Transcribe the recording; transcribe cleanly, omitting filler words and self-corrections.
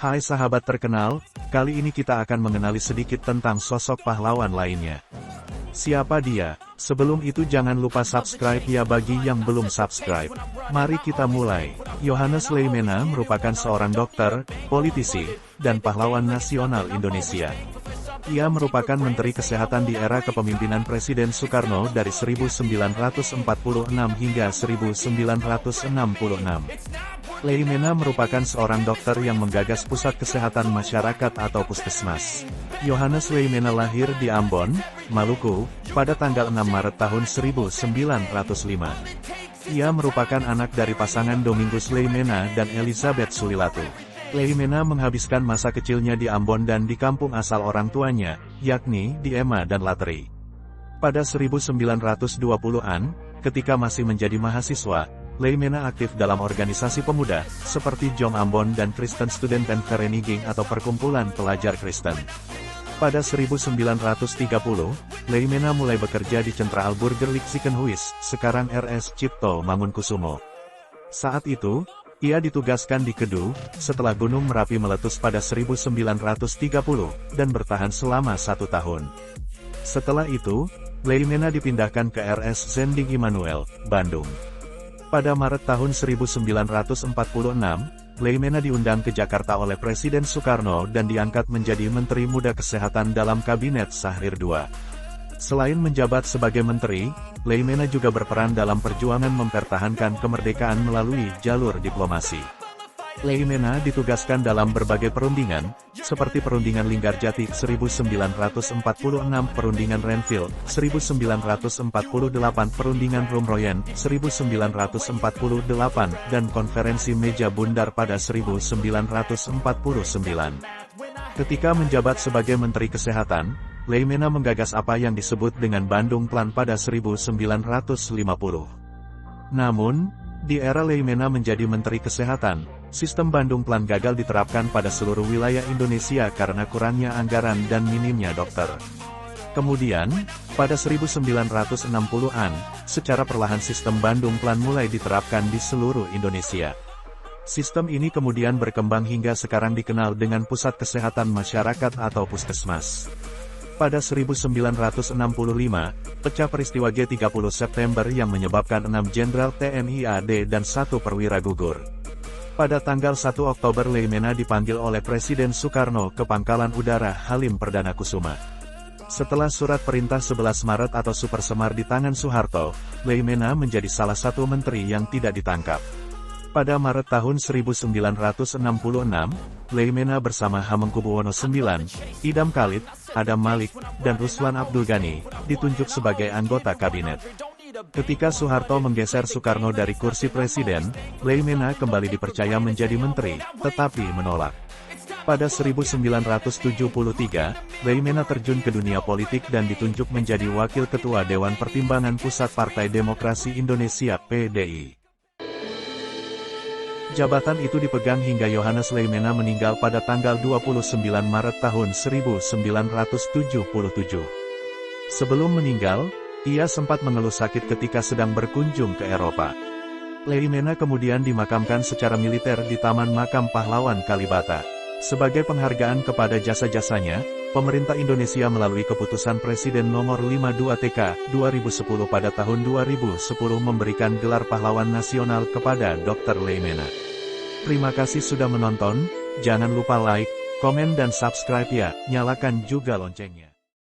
Hai sahabat terkenal, kali ini kita akan mengenali sedikit tentang sosok pahlawan lainnya. Siapa dia? Sebelum itu jangan lupa subscribe ya bagi yang belum subscribe. Mari kita mulai. Yohannes Leimena merupakan seorang dokter, politisi, dan pahlawan nasional Indonesia. Ia merupakan Menteri Kesehatan di era kepemimpinan Presiden Soekarno dari 1946 hingga 1966. Leimena merupakan seorang dokter yang menggagas Pusat Kesehatan Masyarakat atau Puskesmas. Yohannes Leimena lahir di Ambon, Maluku, pada tanggal 6 Maret tahun 1905. Ia merupakan anak dari pasangan Domingus Leimena dan Elizabeth Sulilatu. Leimena menghabiskan masa kecilnya di Ambon dan di kampung asal orang tuanya, yakni di Ema dan Lateri. Pada 1920-an, ketika masih menjadi mahasiswa, Leimena aktif dalam organisasi pemuda, seperti Jong Ambon dan Kristen Studentenvereniging atau Perkumpulan Pelajar Kristen. Pada 1930, Leimena mulai bekerja di Centraal Burgerlijk Ziekenhuis, sekarang RS Cipto Mangunkusumo. Saat itu, ia ditugaskan di Kedu, setelah Gunung Merapi meletus pada 1930, dan bertahan selama 1 tahun. Setelah itu, Leimena dipindahkan ke RS Zending Immanuel, Bandung. Pada Maret tahun 1946, Leimena diundang ke Jakarta oleh Presiden Soekarno dan diangkat menjadi Menteri Muda Kesehatan dalam Kabinet Syahrir II. Selain menjabat sebagai menteri, Leimena juga berperan dalam perjuangan mempertahankan kemerdekaan melalui jalur diplomasi. Leimena ditugaskan dalam berbagai perundingan, seperti Perundingan Linggarjati 1946, Perundingan Renville 1948, Perundingan Rumroyen 1948, dan Konferensi Meja Bundar pada 1949. Ketika menjabat sebagai Menteri Kesehatan, Leimena menggagas apa yang disebut dengan Bandung Plan pada 1950. Namun, di era Leimena menjadi Menteri Kesehatan, sistem Bandung Plan gagal diterapkan pada seluruh wilayah Indonesia karena kurangnya anggaran dan minimnya dokter. Kemudian, pada 1960-an, secara perlahan sistem Bandung Plan mulai diterapkan di seluruh Indonesia. Sistem ini kemudian berkembang hingga sekarang dikenal dengan Pusat Kesehatan Masyarakat atau Puskesmas. Pada 1965, pecah peristiwa G30 September yang menyebabkan 6 Jenderal TNI AD dan 1 perwira gugur. Pada tanggal 1 Oktober Leimena dipanggil oleh Presiden Soekarno ke Pangkalan Udara Halim Perdana Kusuma. Setelah surat perintah 11 Maret atau Super Semar di tangan Soeharto, Leimena menjadi salah satu menteri yang tidak ditangkap. Pada Maret tahun 1966, Leimena bersama Hamengkubuwono IX, Idam Khalid, Adam Malik, dan Ruslan Abdul Ghani, ditunjuk sebagai anggota kabinet. Ketika Soeharto menggeser Soekarno dari kursi presiden, Leimena kembali dipercaya menjadi menteri, tetapi menolak. Pada 1973, Leimena terjun ke dunia politik dan ditunjuk menjadi Wakil Ketua Dewan Pertimbangan Pusat Partai Demokrasi Indonesia (PDI). Jabatan itu dipegang hingga Yohannes Leimena meninggal pada tanggal 29 Maret tahun 1977. Sebelum meninggal, ia sempat mengeluh sakit ketika sedang berkunjung ke Eropa. Leimena kemudian dimakamkan secara militer di Taman Makam Pahlawan Kalibata. Sebagai penghargaan kepada jasa-jasanya, pemerintah Indonesia melalui keputusan Presiden nomor 52 TK 2010 pada tahun 2010 memberikan gelar pahlawan nasional kepada Dr. Leimena. Terima kasih sudah menonton, jangan lupa like, komen dan subscribe ya, nyalakan juga loncengnya.